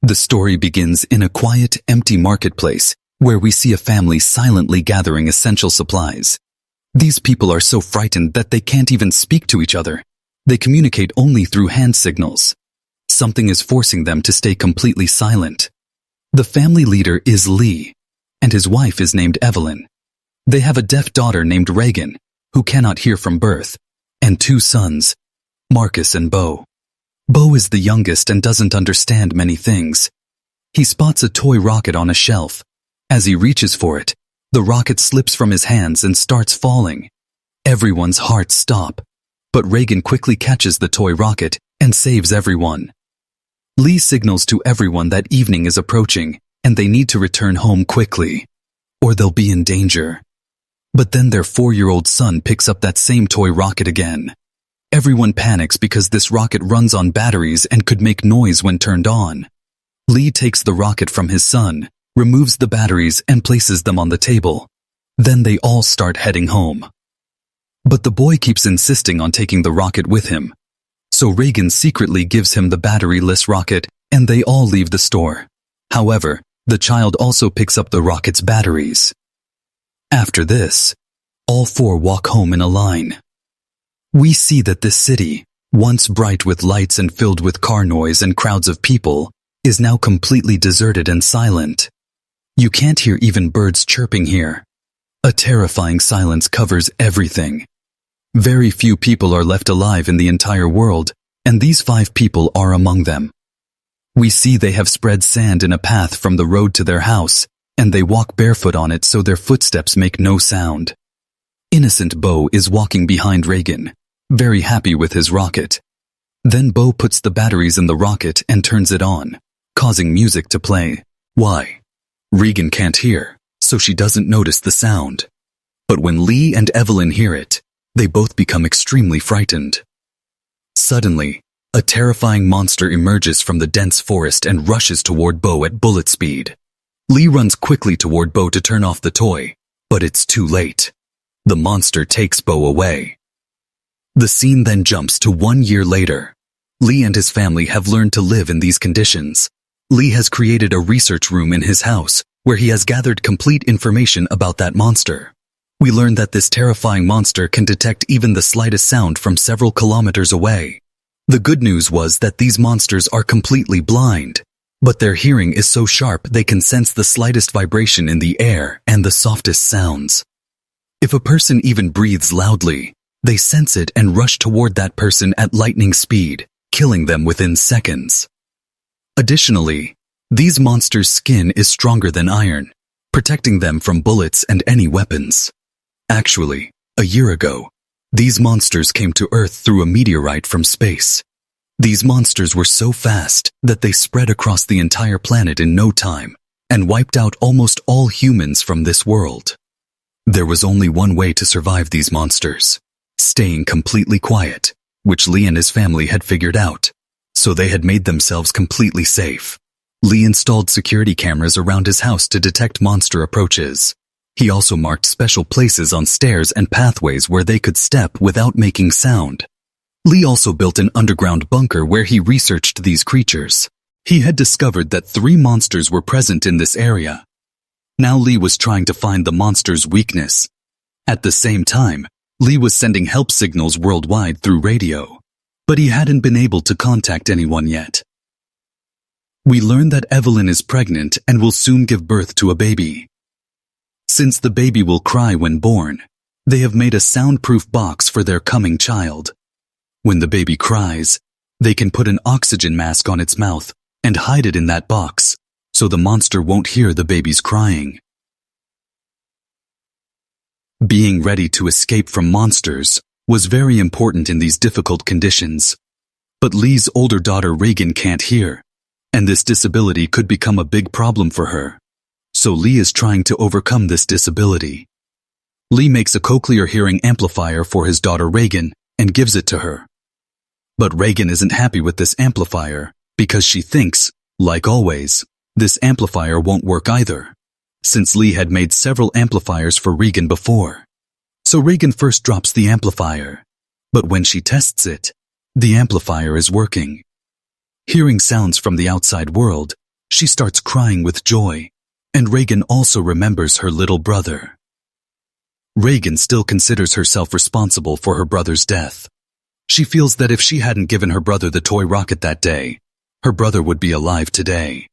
The story begins in a quiet, empty marketplace where we see a family silently gathering essential supplies. These people are so frightened that they can't even speak to each other. They communicate only through hand signals. Something is forcing them to stay completely silent. The family leader is Lee, and his wife is named Evelyn. They have a deaf daughter named Regan, who cannot hear from birth, and 2 sons, Marcus and Bo. Bo is the youngest and doesn't understand many things. He spots a toy rocket on a shelf. As he reaches for it, the rocket slips from his hands and starts falling. Everyone's hearts stop, but Regan quickly catches the toy rocket and saves everyone. Lee signals to everyone that evening is approaching and they need to return home quickly, or they'll be in danger. But then their 4-year-old son picks up that same toy rocket again. Everyone panics because this rocket runs on batteries and could make noise when turned on. Lee takes the rocket from his son, removes the batteries and places them on the table. Then they all start heading home. But the boy keeps insisting on taking the rocket with him. So Regan secretly gives him the battery-less rocket and they all leave the store. However, the child also picks up the rocket's batteries. After this, all 4 walk home in a line. We see that this city, once bright with lights and filled with car noise and crowds of people, is now completely deserted and silent. You can't hear even birds chirping here. A terrifying silence covers everything. Very few people are left alive in the entire world, and these 5 people are among them. We see they have spread sand in a path from the road to their house, and they walk barefoot on it so their footsteps make no sound. Innocent Bo is walking behind Regan, very happy with his rocket. Then Bo puts the batteries in the rocket and turns it on, causing music to play. Why? Regan can't hear, so she doesn't notice the sound. But when Lee and Evelyn hear it, they both become extremely frightened. Suddenly, a terrifying monster emerges from the dense forest and rushes toward Bo at bullet speed. Lee runs quickly toward Bo to turn off the toy, but it's too late. The monster takes Bo away. The scene then jumps to 1 year later. Lee and his family have learned to live in these conditions. Lee has created a research room in his house where he has gathered complete information about that monster. We learn that this terrifying monster can detect even the slightest sound from several kilometers away. The good news was that these monsters are completely blind, but their hearing is so sharp they can sense the slightest vibration in the air and the softest sounds. If a person even breathes loudly, they sense it and rush toward that person at lightning speed, killing them within seconds. Additionally, these monsters' skin is stronger than iron, protecting them from bullets and any weapons. Actually, a year ago, these monsters came to Earth through a meteorite from space. These monsters were so fast that they spread across the entire planet in no time and wiped out almost all humans from this world. There was only one way to survive these monsters: staying completely quiet, which Lee and his family had figured out, so they had made themselves completely safe. Lee installed security cameras around his house to detect monster approaches. He also marked special places on stairs and pathways where they could step without making sound. Lee also built an underground bunker where he researched these creatures. He had discovered that 3 monsters were present in this area. Now Lee was trying to find the monster's weakness. At the same time, Lee was sending help signals worldwide through radio, but he hadn't been able to contact anyone yet. We learn that Evelyn is pregnant and will soon give birth to a baby. Since the baby will cry when born, they have made a soundproof box for their coming child. When the baby cries, they can put an oxygen mask on its mouth and hide it in that box, so the monster won't hear the baby's crying. Being ready to escape from monsters was very important in these difficult conditions. But Lee's older daughter Regan can't hear, and this disability could become a big problem for her. So Lee is trying to overcome this disability. Lee makes a cochlear hearing amplifier for his daughter Regan and gives it to her. But Regan isn't happy with this amplifier because she thinks, like always, this amplifier won't work either, since Lee had made several amplifiers for Regan before. So Regan first drops the amplifier, but when she tests it, the amplifier is working. Hearing sounds from the outside world, She starts crying with joy, and Regan also remembers her little brother. Regan still considers herself responsible for her brother's death. She feels that if she hadn't given her brother the toy rocket that day, her brother would be alive today.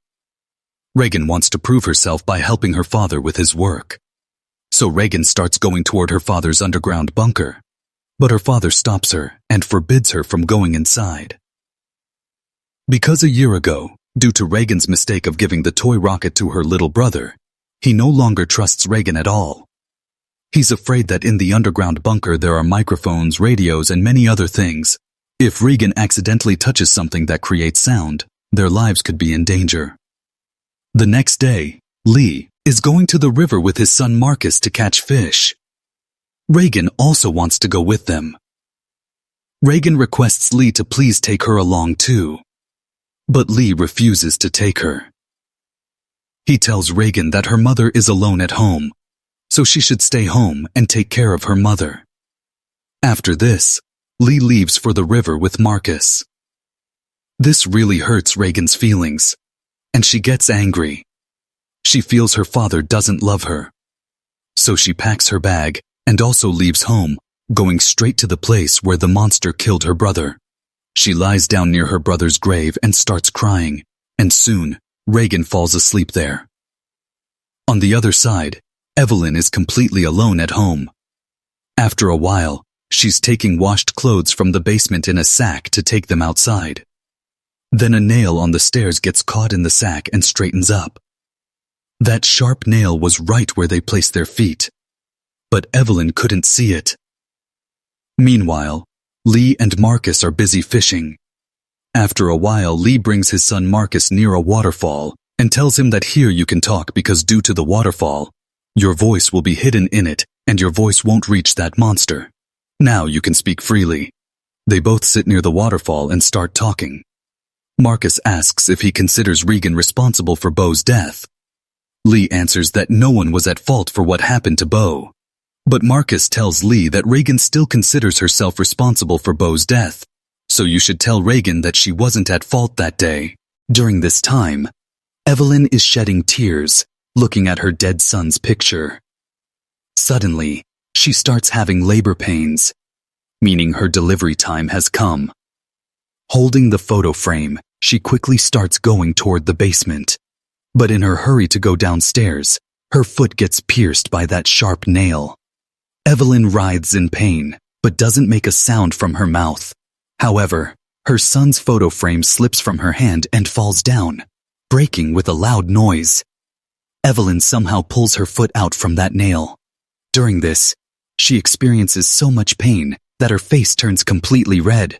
Regan wants to prove herself by helping her father with his work. So Regan starts going toward her father's underground bunker, but her father stops her and forbids her from going inside. Because a year ago, due to Regan's mistake of giving the toy rocket to her little brother, he no longer trusts Regan at all. He's afraid that in the underground bunker there are microphones, radios, and many other things. If Regan accidentally touches something that creates sound, their lives could be in danger. The next day, Lee is going to the river with his son Marcus to catch fish. Regan also wants to go with them. Regan requests Lee to please take her along too, but Lee refuses to take her. He tells Regan that her mother is alone at home, so she should stay home and take care of her mother. After this, Lee leaves for the river with Marcus. This really hurts Regan's feelings, and she gets angry. She feels her father doesn't love her. So she packs her bag and also leaves home, going straight to the place where the monster killed her brother. She lies down near her brother's grave and starts crying, and soon, Regan falls asleep there. On the other side, Evelyn is completely alone at home. After a while, she's taking washed clothes from the basement in a sack to take them outside. Then a nail on the stairs gets caught in the sack and straightens up. That sharp nail was right where they placed their feet, but Evelyn couldn't see it. Meanwhile, Lee and Marcus are busy fishing. After a while, Lee brings his son Marcus near a waterfall and tells him that here you can talk because due to the waterfall, your voice will be hidden in it and your voice won't reach that monster. Now you can speak freely. They both sit near the waterfall and start talking. Marcus asks if he considers Regan responsible for Bo's death. Lee answers that no one was at fault for what happened to Bo. But Marcus tells Lee that Regan still considers herself responsible for Bo's death, so you should tell Regan that she wasn't at fault that day. During this time, Evelyn is shedding tears, looking at her dead son's picture. Suddenly, she starts having labor pains, meaning her delivery time has come. Holding the photo frame, she quickly starts going toward the basement. But in her hurry to go downstairs, her foot gets pierced by that sharp nail. Evelyn writhes in pain, but doesn't make a sound from her mouth. However, her son's photo frame slips from her hand and falls down, breaking with a loud noise. Evelyn somehow pulls her foot out from that nail. During this, she experiences so much pain that her face turns completely red.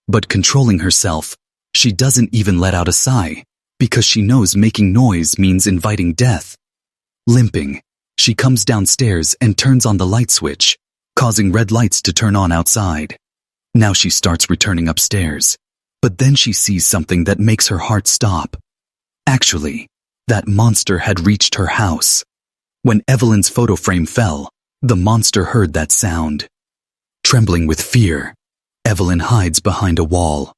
But controlling herself, she doesn't even let out a sigh, because she knows making noise means inviting death. Limping, she comes downstairs and turns on the light switch, causing red lights to turn on outside. Now she starts returning upstairs, but then she sees something that makes her heart stop. Actually, that monster had reached her house. When Evelyn's photo frame fell, the monster heard that sound. Trembling with fear, Evelyn hides behind a wall.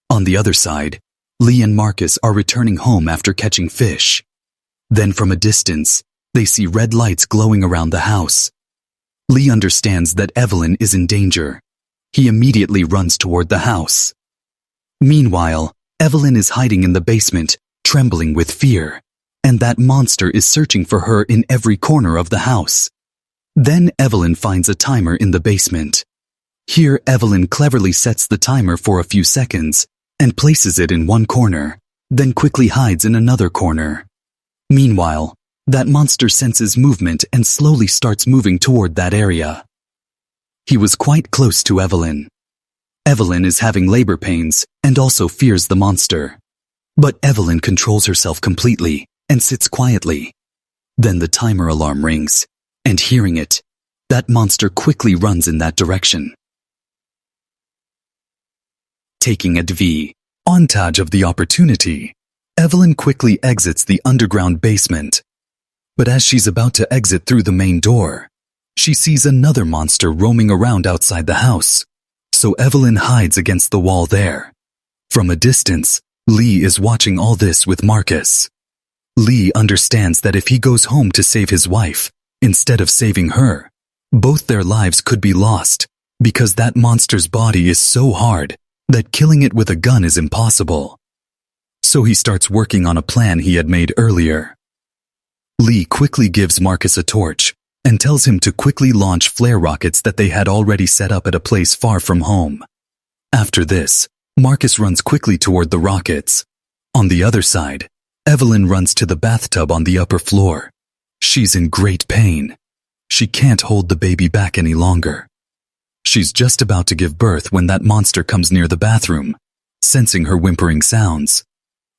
On the other side, Lee and Marcus are returning home after catching fish. Then from a distance, they see red lights glowing around the house. Lee understands that Evelyn is in danger. He immediately runs toward the house. Meanwhile, Evelyn is hiding in the basement, trembling with fear, and that monster is searching for her in every corner of the house. Then Evelyn finds a timer in the basement. Here Evelyn cleverly sets the timer for a few seconds and places it in one corner, then quickly hides in another corner. Meanwhile, that monster senses movement and slowly starts moving toward that area. He was quite close to Evelyn. Evelyn is having labor pains and also fears the monster. But Evelyn controls herself completely and sits quietly. Then the timer alarm rings, and hearing it, that monster quickly runs in that direction. Taking advantage of the opportunity, Evelyn quickly exits the underground basement. But as she's about to exit through the main door, she sees another monster roaming around outside the house, so Evelyn hides against the wall there. From a distance, Lee is watching all this with Marcus. Lee understands that if he goes home to save his wife, instead of saving her, both their lives could be lost, because that monster's body is so hard that killing it with a gun is impossible. So he starts working on a plan he had made earlier. Lee quickly gives Marcus a torch and tells him to quickly launch flare rockets that they had already set up at a place far from home. After this, Marcus runs quickly toward the rockets. On the other side, Evelyn runs to the bathtub on the upper floor. She's in great pain. She can't hold the baby back any longer. She's just about to give birth when that monster comes near the bathroom, sensing her whimpering sounds.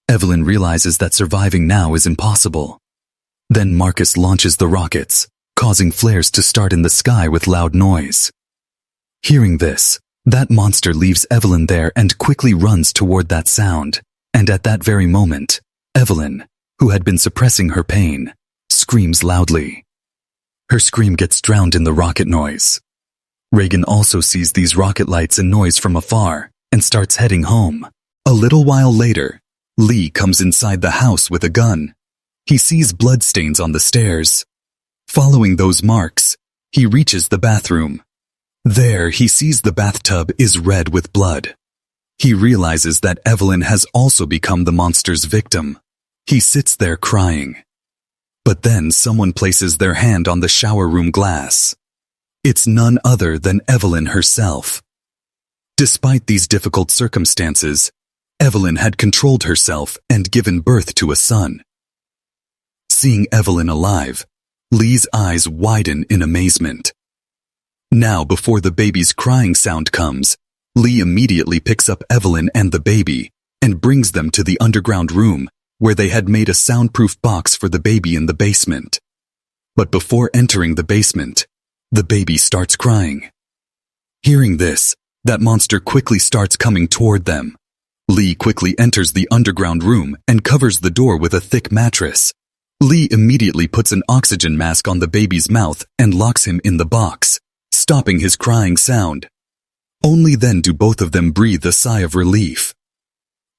Evelyn realizes that surviving now is impossible. Then Marcus launches the rockets, causing flares to start in the sky with loud noise. Hearing this, that monster leaves Evelyn there and quickly runs toward that sound, and at that very moment, Evelyn, who had been suppressing her pain, screams loudly. Her scream gets drowned in the rocket noise. Regan also sees these rocket lights and noise from afar and starts heading home. A little while later, Lee comes inside the house with a gun. He sees bloodstains on the stairs. Following those marks, he reaches the bathroom. There, he sees the bathtub is red with blood. He realizes that Evelyn has also become the monster's victim. He sits there crying. But then someone places their hand on the shower room glass. It's none other than Evelyn herself. Despite these difficult circumstances, Evelyn had controlled herself and given birth to a son. Seeing Evelyn alive, Lee's eyes widen in amazement. Now, before the baby's crying sound comes, Lee immediately picks up Evelyn and the baby and brings them to the underground room where they had made a soundproof box for the baby in the basement. But before entering the basement, the baby starts crying. Hearing this, that monster quickly starts coming toward them. Lee quickly enters the underground room and covers the door with a thick mattress. Lee immediately puts an oxygen mask on the baby's mouth and locks him in the box, stopping his crying sound. Only then do both of them breathe a sigh of relief.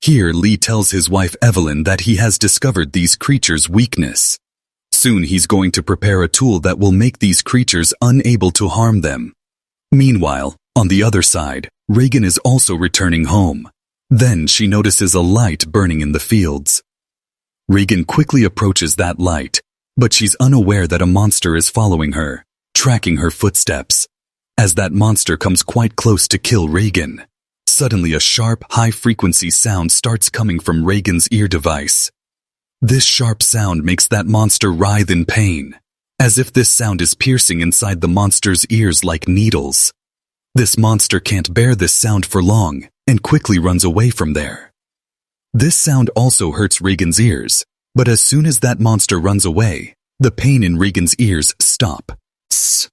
Here, Lee tells his wife Evelyn that he has discovered these creatures' weakness. Soon he's going to prepare a tool that will make these creatures unable to harm them. Meanwhile, on the other side, Regan is also returning home. Then she notices a light burning in the fields. Regan quickly approaches that light, but she's unaware that a monster is following her, tracking her footsteps. As that monster comes quite close to kill Regan, suddenly a sharp, high-frequency sound starts coming from Regan's ear device. This sharp sound makes that monster writhe in pain, as if this sound is piercing inside the monster's ears like needles. This monster can't bear this sound for long and quickly runs away from there. This sound also hurts Regan's ears, but as soon as that monster runs away, the pain in Regan's ears stops.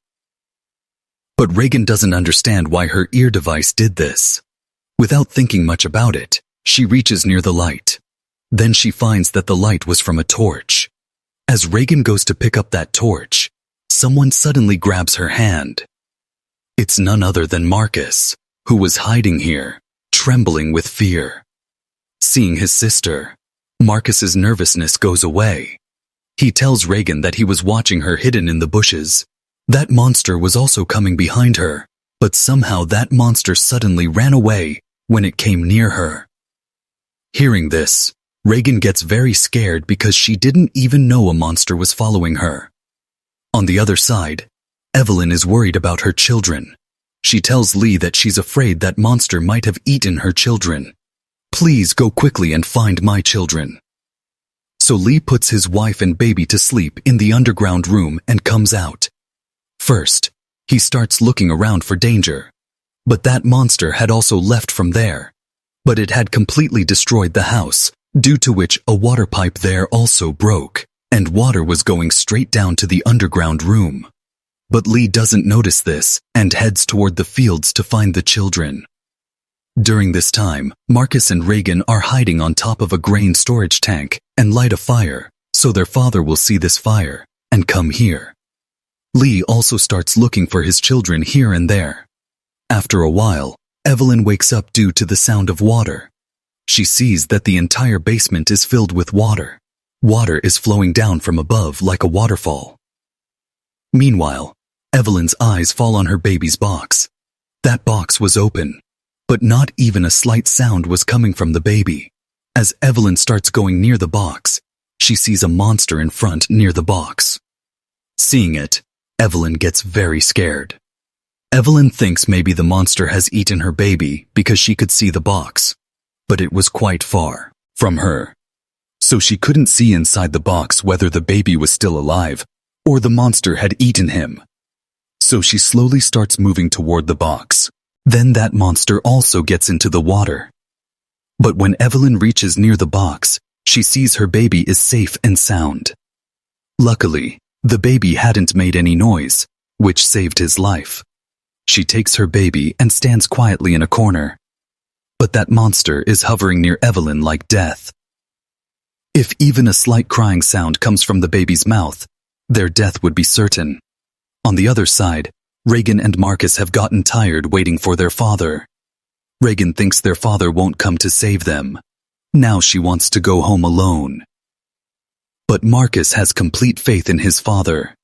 But Regan doesn't understand why her ear device did this. Without thinking much about it, she reaches near the light. Then she finds that the light was from a torch. As Regan goes to pick up that torch, someone suddenly grabs her hand. It's none other than Marcus, who was hiding here, trembling with fear. Seeing his sister, Marcus's nervousness goes away. He tells Regan that he was watching her hidden in the bushes. That monster was also coming behind her, but somehow that monster suddenly ran away when it came near her. Hearing this, Regan gets very scared because she didn't even know a monster was following her. On the other side, Evelyn is worried about her children. She tells Lee that she's afraid that monster might have eaten her children. Please go quickly and find my children. So Lee puts his wife and baby to sleep in the underground room and comes out. First, he starts looking around for danger. But that monster had also left from there. But it had completely destroyed the house, due to which a water pipe there also broke, and water was going straight down to the underground room. But Lee doesn't notice this and heads toward the fields to find the children. During this time, Marcus and Regan are hiding on top of a grain storage tank and light a fire, so their father will see this fire and come here. Lee also starts looking for his children here and there. After a while, Evelyn wakes up due to the sound of water. She sees that the entire basement is filled with water. Water is flowing down from above like a waterfall. Meanwhile, Evelyn's eyes fall on her baby's box. That box was open, but not even a slight sound was coming from the baby. As Evelyn starts going near the box, she sees a monster in front near the box. Seeing it, Evelyn gets very scared. Evelyn thinks maybe the monster has eaten her baby because she could see the box, but it was quite far from her. So she couldn't see inside the box whether the baby was still alive or the monster had eaten him. So she slowly starts moving toward the box. Then that monster also gets into the water. But when Evelyn reaches near the box, she sees her baby is safe and sound. Luckily, the baby hadn't made any noise, which saved his life. She takes her baby and stands quietly in a corner. But that monster is hovering near Evelyn like death. If even a slight crying sound comes from the baby's mouth, their death would be certain. On the other side, Regan and Marcus have gotten tired waiting for their father. Regan thinks their father won't come to save them. Now she wants to go home alone. But Marcus has complete faith in his father.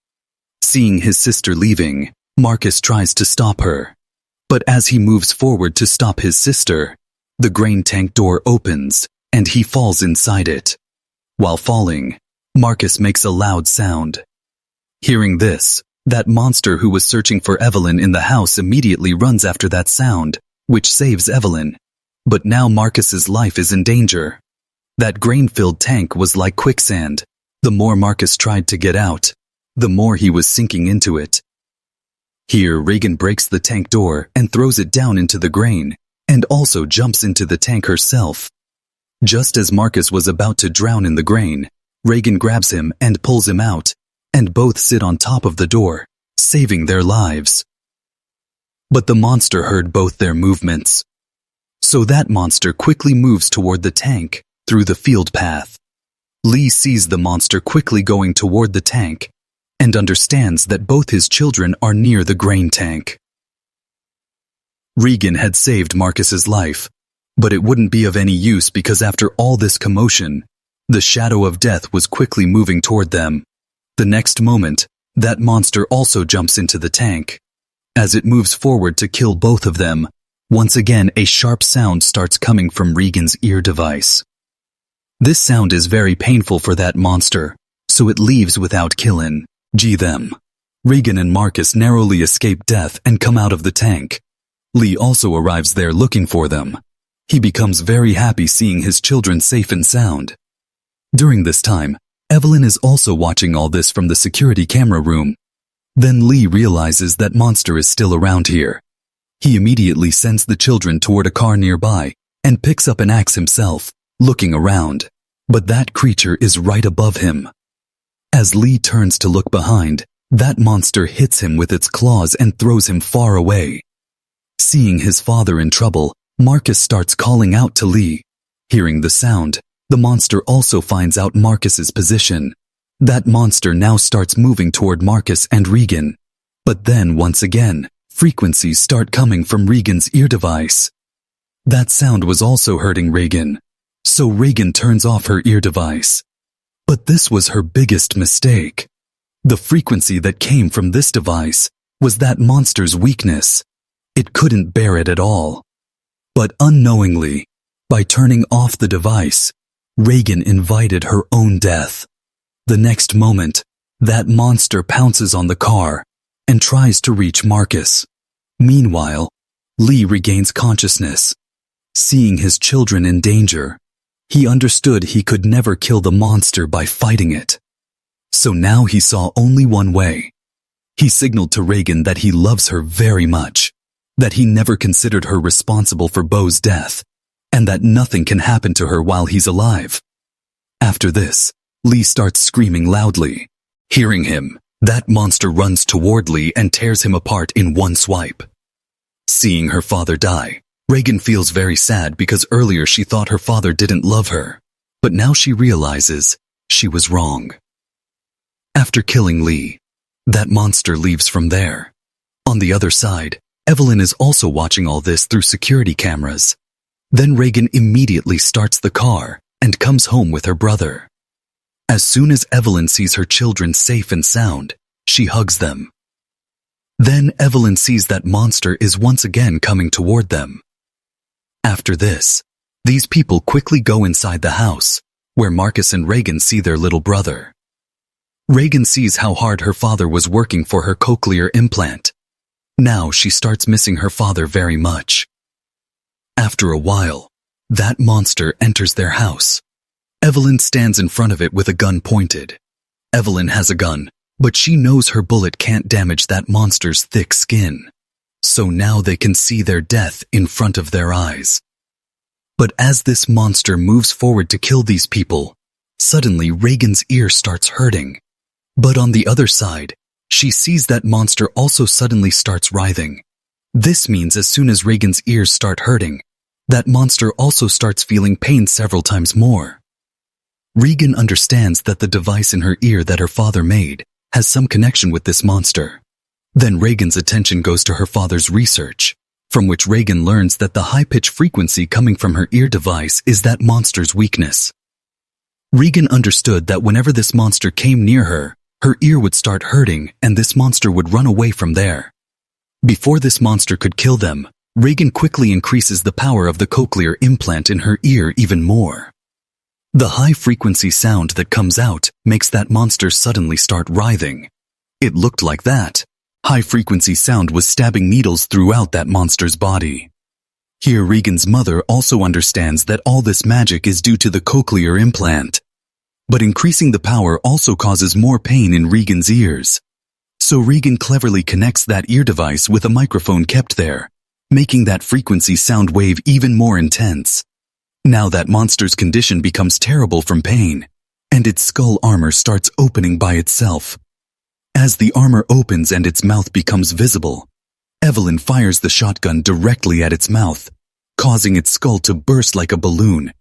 Seeing his sister leaving, Marcus tries to stop her. But as he moves forward to stop his sister, the grain tank door opens and he falls inside it. While falling, Marcus makes a loud sound. Hearing this, that monster who was searching for Evelyn in the house immediately runs after that sound, which saves Evelyn. But now Marcus's life is in danger. That grain-filled tank was like quicksand. The more Marcus tried to get out, the more he was sinking into it. Here, Regan breaks the tank door and throws it down into the grain, and also jumps into the tank herself. Just as Marcus was about to drown in the grain, Regan grabs him and pulls him out, and both sit on top of the door, saving their lives. But the monster heard both their movements. So that monster quickly moves toward the tank, through the field path. Lee sees the monster quickly going toward the tank, and understands that both his children are near the grain tank. Regan had saved Marcus's life, but it wouldn't be of any use because after all this commotion, the shadow of death was quickly moving toward them. The next moment, that monster also jumps into the tank. As it moves forward to kill both of them, once again a sharp sound starts coming from Regan's ear device. This sound is very painful for that monster, so it leaves without killing them. Regan and Marcus narrowly escape death and come out of the tank. Lee also arrives there looking for them. He becomes very happy seeing his children safe and sound. During this time, Evelyn is also watching all this from the security camera room. Then Lee realizes that monster is still around here. He immediately sends the children toward a car nearby and picks up an axe himself, looking around. But that creature is right above him. As Lee turns to look behind, that monster hits him with its claws and throws him far away. Seeing his father in trouble, Marcus starts calling out to Lee. Hearing the sound, the monster also finds out Marcus's position. That monster now starts moving toward Marcus and Regan. But then once again, frequencies start coming from Regan's ear device. That sound was also hurting Regan, so Regan turns off her ear device. But this was her biggest mistake. The frequency that came from this device was that monster's weakness. It couldn't bear it at all. But unknowingly, by turning off the device, Regan invited her own death. The next moment, that monster pounces on the car and tries to reach Marcus. Meanwhile, Lee regains consciousness. Seeing his children in danger, he understood he could never kill the monster by fighting it. So now he saw only one way. He signaled to Regan that he loves her very much, that he never considered her responsible for Bo's death, and that nothing can happen to her while he's alive. After this, Lee starts screaming loudly. Hearing him, that monster runs toward Lee and tears him apart in one swipe. Seeing her father die, Regan feels very sad because earlier she thought her father didn't love her, but now she realizes she was wrong. After killing Lee, that monster leaves from there. On the other side, Evelyn is also watching all this through security cameras. Then Regan immediately starts the car and comes home with her brother. As soon as Evelyn sees her children safe and sound, she hugs them. Then Evelyn sees that monster is once again coming toward them. After this, these people quickly go inside the house, where Marcus and Regan see their little brother. Regan sees how hard her father was working for her cochlear implant. Now she starts missing her father very much. After a while, that monster enters their house. Evelyn stands in front of it with a gun pointed. Evelyn has a gun, but she knows her bullet can't damage that monster's thick skin. So now they can see their death in front of their eyes. But as this monster moves forward to kill these people, suddenly Regan's ear starts hurting. But on the other side, she sees that monster also suddenly starts writhing. This means as soon as Regan's ears start hurting, that monster also starts feeling pain several times more. Regan understands that the device in her ear that her father made has some connection with this monster. Then Regan's attention goes to her father's research, from which Regan learns that the high-pitched frequency coming from her ear device is that monster's weakness. Regan understood that whenever this monster came near her, her ear would start hurting and this monster would run away from there. Before this monster could kill them, Regan quickly increases the power of the cochlear implant in her ear even more. The high-frequency sound that comes out makes that monster suddenly start writhing. It looked like that. High-frequency sound was stabbing needles throughout that monster's body. Here Regan's mother also understands that all this magic is due to the cochlear implant. But increasing the power also causes more pain in Regan's ears. So Regan cleverly connects that ear device with a microphone kept there, making that frequency sound wave even more intense. Now that monster's condition becomes terrible from pain, and its skull armor starts opening by itself. As the armor opens and its mouth becomes visible, Evelyn fires the shotgun directly at its mouth, causing its skull to burst like a balloon,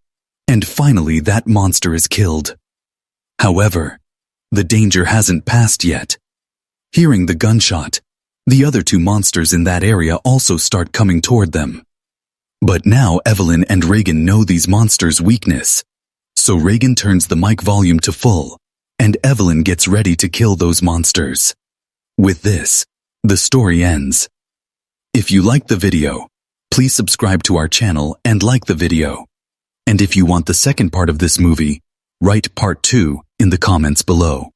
and finally that monster is killed. However, the danger hasn't passed yet. Hearing the gunshot, the other two monsters in that area also start coming toward them. But now Evelyn and Regan know these monsters' weakness, so Regan turns the mic volume to full, and Evelyn gets ready to kill those monsters. With this, the story ends. If you liked the video, please subscribe to our channel and like the video. And if you want the second part of this movie, write part 2 in the comments below.